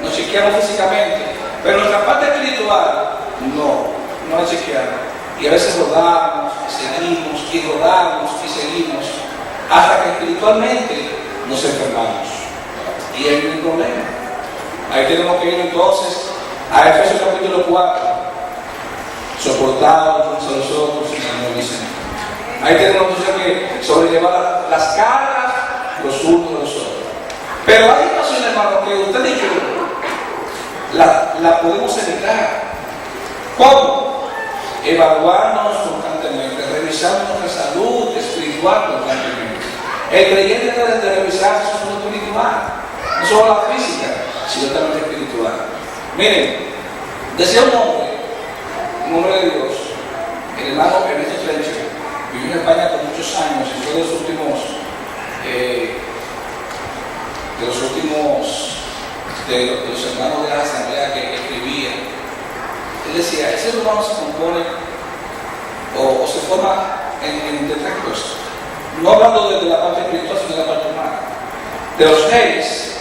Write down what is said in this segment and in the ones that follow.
nos chequeamos físicamente, pero nuestra parte espiritual no la chequeamos. Y a veces rodamos, seguimos, y rodamos, y seguimos, hasta que espiritualmente nos enfermamos. Y ahí hay un problema. Ahí tenemos que ir entonces a Efesios capítulo 4. Soportados unos a los otros en el amor y Señor. Ahí tenemos entonces que sobrellevar las cargas los unos de los otros. Pero hay situaciones, hermano, que usted y yo la podemos evitar. ¿Cómo? Evaluarnos constantemente, revisar nuestra salud espiritual constantemente. El creyente debe de revisar su salud espiritual, no solo la física, sino también la espiritual. Miren, decía un hombre de Dios, el hermano Ernesto Trencher, vivió en España por muchos años y fue de los últimos hermanos de la asamblea que escribían. Él decía, el ser humano se compone o se forma en tres cosas. No hablando de la parte espiritual, sino de la parte humana. De los genes,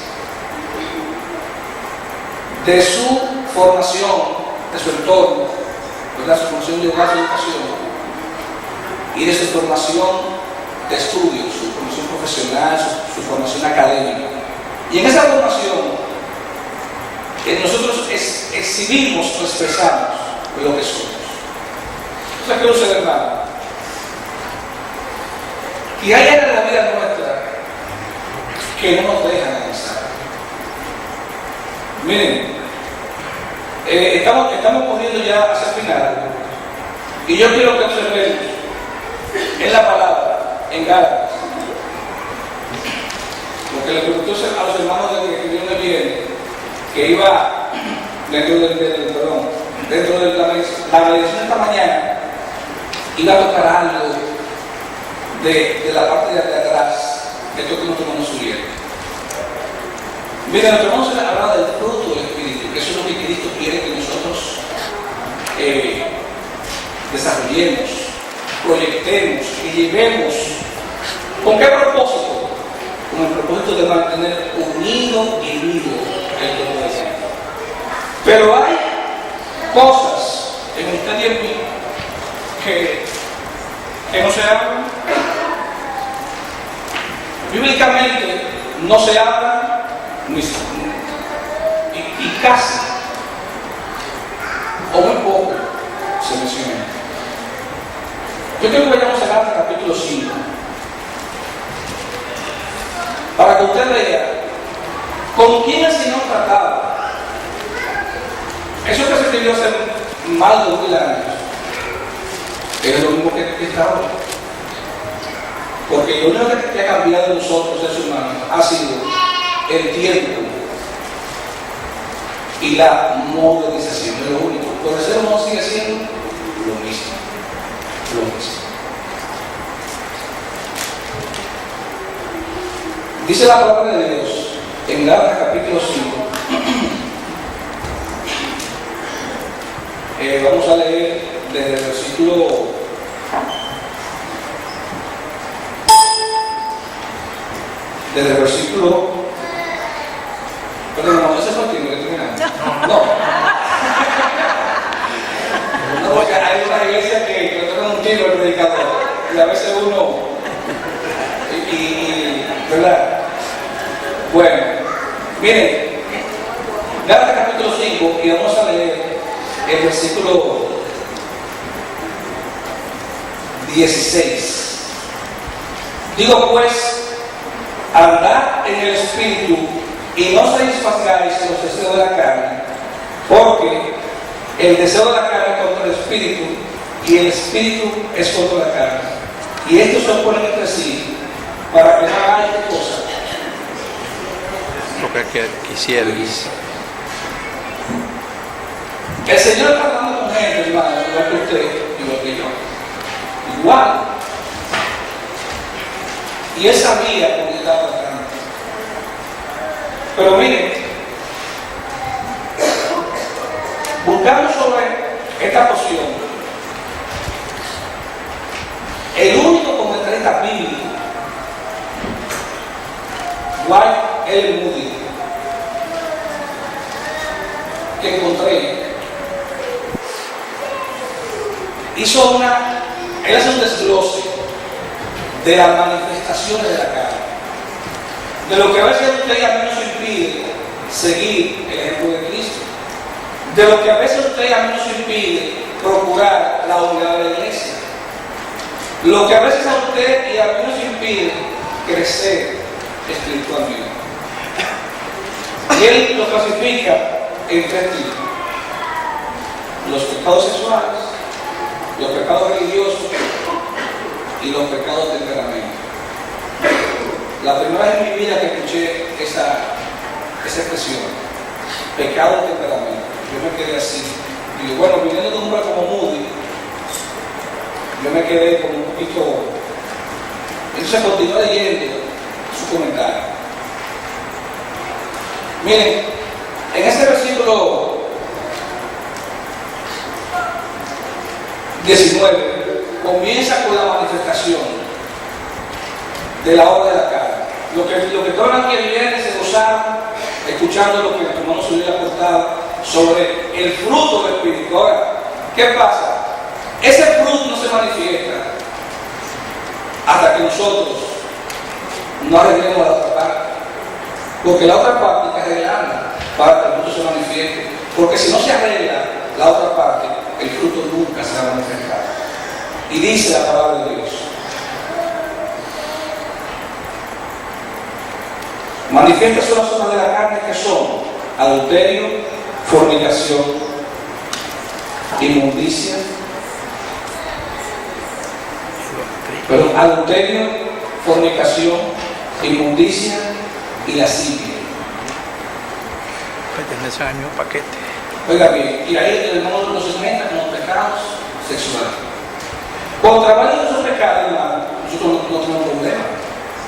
de su formación, de su entorno, ¿verdad? Su formación de su educación, y de su formación de estudio, su formación profesional, su formación académica. Y en esa formación, nosotros exhibimos o expresamos lo que somos. O sea, quiero ser hermano, que hay áreas de la vida nuestra que no nos dejan avanzar. Miren, estamos corriendo ya hacia el final, y yo quiero que observemos en la palabra, en Gálatas, lo que le preguntó a los hermanos de que Dios me viene, que iba dentro de la meditación de esta mañana, iba a tocar algo de la parte de atrás, de todo que nuestro hermano subiera. Mira, nuestro hermano se hablaba del fruto del Espíritu, que eso es lo que Cristo quiere que nosotros desarrollemos, proyectemos y llevemos. ¿Con qué propósito? Con el propósito de mantener unido y vivo el cuerpo de Cristo. Pero hay cosas en usted y en mí que no se hablan. Bíblicamente no se hablan y casi o muy poco se menciona. Yo quiero que vayamos a Gálatas capítulo 5 para que usted vea con quién el Señor trataba. Eso que se escribió hace más de 2000 años es lo mismo que está ahora. Porque lo único que ha cambiado de nosotros, seres humanos, ha sido el tiempo y la modernización. Es lo único. Pero el ser humano sigue siendo lo mismo. Dice la palabra de Dios en Gálatas capítulo 5. Vamos a leer desde el versículo 'Perdón, no, ese fue el tiempo que terminamos. No, porque hay una iglesia que tocan un tiro al predicador y a veces uno ¿verdad? Bueno, miren, Gálatas capítulo 5 y vamos a leer el versículo 16. Digo pues, andad en el Espíritu y no satisfagáis los deseos de la carne, porque el deseo de la carne es contra el Espíritu y el Espíritu es contra la carne, y estos se oponen entre sí para que no hagáis qué cosa. Lo que quisierais. El Señor está hablando con gente, hermano, igual que usted, igual que yo. Igual. Y Él sabía por qué estaba tratando. Pero miren, buscando sobre esta posición, el único comentarista bíblico, Dwight L. Moody, que encontré, él hace un desglose de las manifestaciones de la carne, de lo que a veces a usted y a mí nos impide seguir el ejemplo de Cristo, de lo que a veces a usted y a mí nos impide procurar la unidad de la iglesia, lo que a veces a usted y a mí nos impide crecer espiritualmente. Y él lo clasifica en tres tipos: los pecados sexuales, los pecados religiosos y los pecados de temperamento. La primera vez en mi vida que escuché esa expresión, pecado de temperamento, yo me quedé así. Y bueno, viniendo de un hombre como Moody, yo me quedé como un poquito. Entonces continué leyendo su comentario. Miren, en este versículo 19 comienza con la manifestación de la obra de la carne. Lo que todos los que vienen se gozaron escuchando lo que el hermano Zulí aportaba sobre el fruto del Espíritu. Ahora, ¿qué pasa? Ese fruto no se manifiesta hasta que nosotros no arreglemos la otra parte. Porque la otra parte hay que arreglarla para que el fruto se manifieste. Porque si no se arregla la otra parte, el fruto nunca se va a manifestar. Y dice la palabra de Dios: manifiestas son las obras de la carne, que son adulterio, fornicación, inmundicia, adulterio, fornicación, inmundicia y lascivia. Pertenecen al mismo paquete. Oiga bien, y ahí el hermano los segmenta como pecados sexuales. Contra varios de esos pecados, hermano, nosotros no tenemos problema.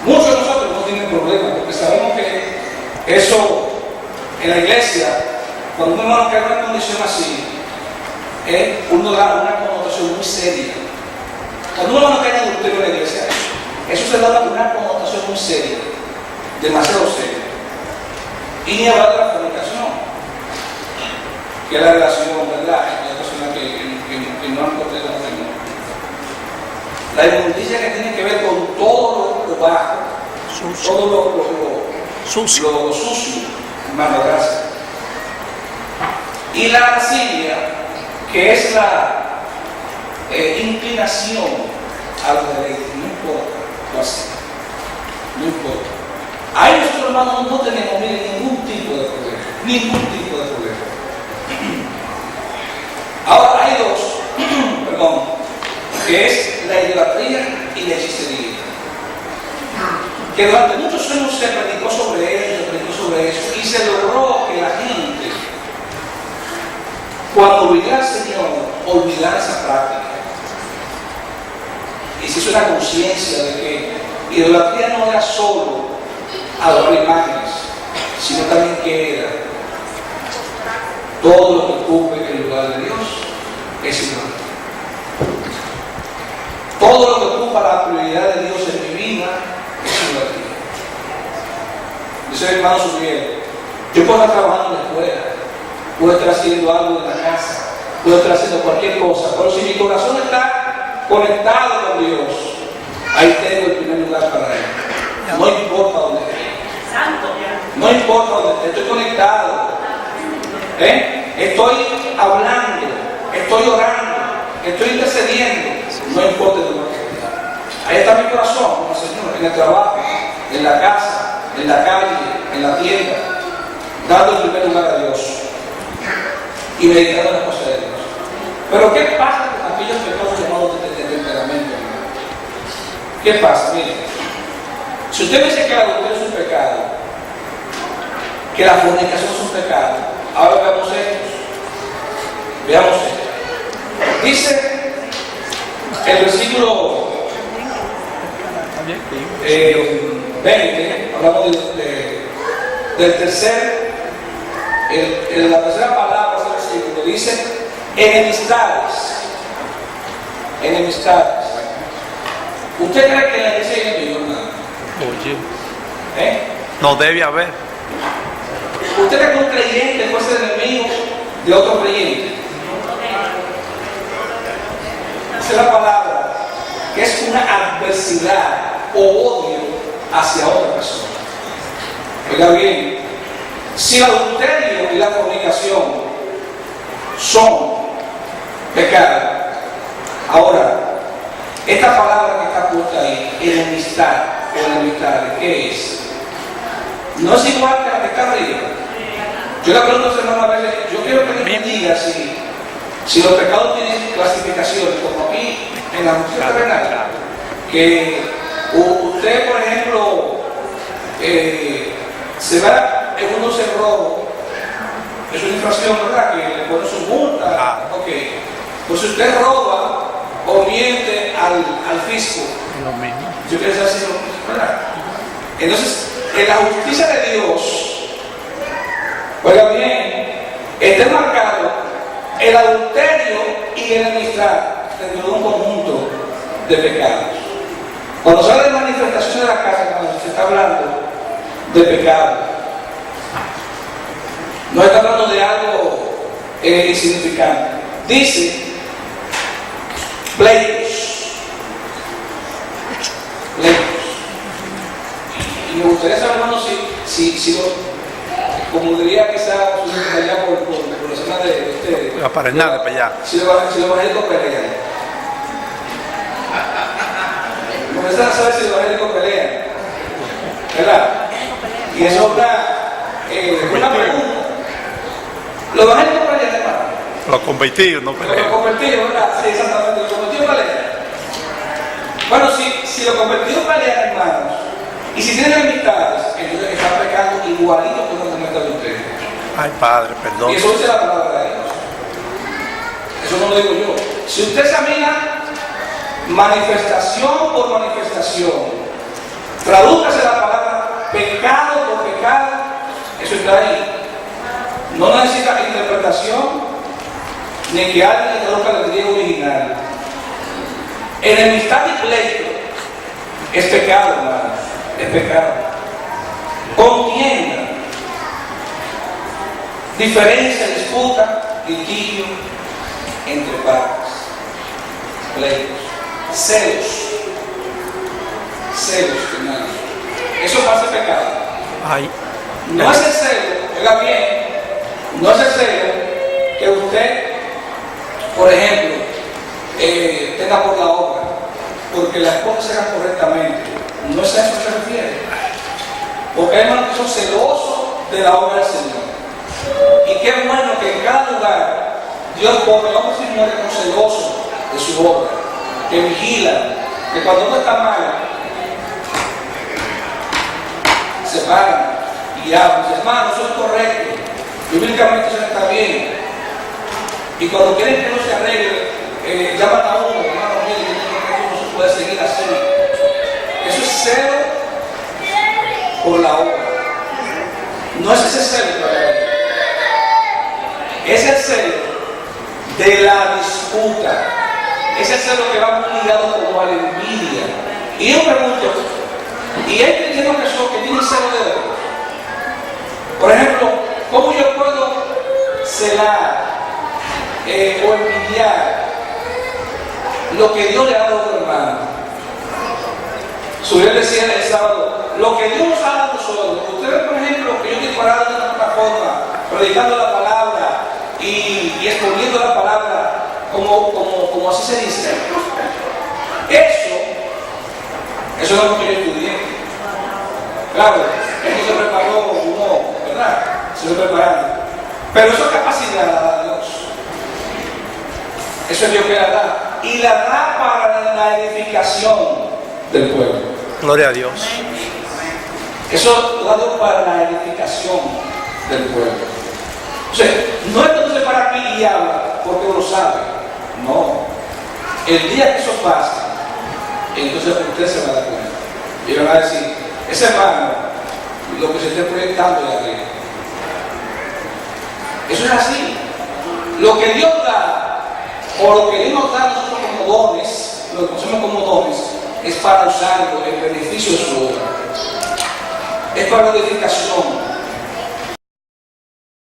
Muchos de nosotros no tienen problema, porque sabemos que eso en la iglesia, cuando un hermano cae en una condición así, uno da una connotación muy seria. Cuando un hermano cae en adulterio en la iglesia, eso se da una connotación muy seria, demasiado seria. Y ni hablar de la fornicación, que es la relación, ¿verdad?, entre las personas que no han cortado la fe. La inmundicia que tiene que ver con todo lo bajo, todo lo sucio, hermano, gracias. Y la lascivia, que es la inclinación a los deleites, no importa lo así, no importa. Ahí nosotros, hermanos, no tenemos ningún tipo de problema, ningún tipo de problema. Ahora hay dos, que es la idolatría y la hechicería, que durante muchos años se predicó sobre eso, y se logró que la gente, cuando olvidara al Señor, olvidara esa práctica. Y se hizo una conciencia de que idolatría no era solo adorar imágenes, sino también que era todo lo que ocupe el lugar de Dios es idolatría. Todo lo que ocupa la prioridad de Dios en mi vida es idolatría. Dice el hermano Subiel: yo puedo estar trabajando en la escuela, puedo estar haciendo algo en la casa, puedo estar haciendo cualquier cosa, pero si mi corazón está conectado con Dios, ahí tengo el primer lugar para Él. No importa dónde esté. No importa dónde esté, estoy conectado. Estoy hablando, estoy orando, estoy intercediendo. No importa el lugar que esté. Ahí está mi corazón con el Señor, en el trabajo, en la casa, en la calle, en la tienda, dando el primer lugar a Dios y meditando en las cosas de Dios. Pero ¿qué pasa con aquellos pecados llamados de temperamento? ¿Qué pasa? Miren, si usted dice que el adulterio es un pecado, que la fornicación es un pecado, ahora veamos estos. Veamos esto. Dice el versículo 20, hablamos del tercer, la tercera palabra del versículo, dice enemistades. Enemistades. ¿Usted cree que en la iglesia hay enemigos, hermano? No debe haber. ¿Usted cree que un creyente puede ser enemigo de otro creyente. Esa es la palabra, que es una adversidad o odio hacia otra persona. Oiga bien, si el adulterio y la fornicación son pecados, ahora, esta palabra que está puesta ahí, enemistad o enemistad, ¿qué es? No es igual que la que está arriba. Yo le pregunto a su hermano a veces, yo quiero que me diga si los pecados tienen clasificaciones, como aquí en la justicia terrenal, que usted, por ejemplo, se va en unos errores, es una infracción, ¿verdad? Que le pone su multa. Ok. Pues si usted roba o miente al fisco, yo quiero decir así, ¿verdad? Entonces, en la justicia de Dios, oiga bien, está marcado el adulterio y la enemistad dentro de un conjunto de pecados. Cuando se habla de manifestación de la casa, cuando se está hablando de pecado, no está hablando de algo insignificante. Dice pleitos. Y me gustaría saber, hermano, si como diría quizá allá por la zona de ustedes. Para nada, para allá. Si los evangélicos pelean. Me gustaría saber si los evangélicos pelean. ¿Verdad? Y eso es una pregunta. ¿Los evangélicos pelean, hermano? Los convertidos no pelean. Los convertidos, ¿verdad? Sí, exactamente. Los convertidos pelean. Bueno, si los convertidos pelean, hermanos, y si tienen amistades, entonces están pecando igualito que los comentarios de ustedes. Ay, Padre, perdón. Y eso dice la palabra de Dios. Eso no lo digo yo. Si usted examina manifestación por manifestación, tradúcase la palabra pecado por pecado, eso está ahí. No necesita interpretación ni que alguien le traduzca el griego original. Enemistad y pleito es pecado, hermano. Es pecado. Contienda, diferencia, disputa, litigio entre partes, pleitos, celos, hermano. Eso pasa pecado. Ay. No es el celo, oiga bien, no es el celo que usted, por ejemplo, tenga por la obra, porque las cosas se hagan correctamente. No es a eso que se refiere. Porque hay hermanos que son celosos de la obra del Señor. Y qué bueno que en cada lugar Dios pone hombres y mujeres que son celosos de su obra, que vigilan, que cuando uno está mal, se paran y hablan. Hermano, eso es correcto. Bíblicamente eso está bien. Y cuando quieren que no se arregle, llaman a uno, hermano, mire, que no se puede seguir así. Eso es celo por la obra. No es ese celo, es el celo de la disputa. Es el celo que va muy ligado como a la envidia. Y yo pregunto, ¿y hay cristianos que tienen celo de Dios? Por ejemplo, ¿cómo yo puedo celar o envidiar lo que Dios le ha dado a otro hermano? Subió decía el sábado, lo que Dios nos ha dado a nosotros. Ustedes, por ejemplo, que yo estoy parado en una plataforma, predicando la palabra y exponiendo la palabra como así se dice. Eso no es lo que yo estudié. Claro, esto se preparó uno, ¿verdad? Se lo prepararon. Pero eso es capacidad la da Dios. Eso es Dios que la da. Y la da para la edificación del pueblo. Gloria a Dios. Eso lo da Dios para la edificación del pueblo. O sea, no es entonces para que y habla porque uno sabe. No. El día que eso pase, entonces usted se va a dar cuenta. Y van a decir, ese hermano, lo que se esté proyectando de arriba. Eso es así. Lo que Dios da, o lo que Dios nos da a nosotros como dones, lo que conocemos como dones, es para usarlo en beneficio de su obra. Es para la edificación.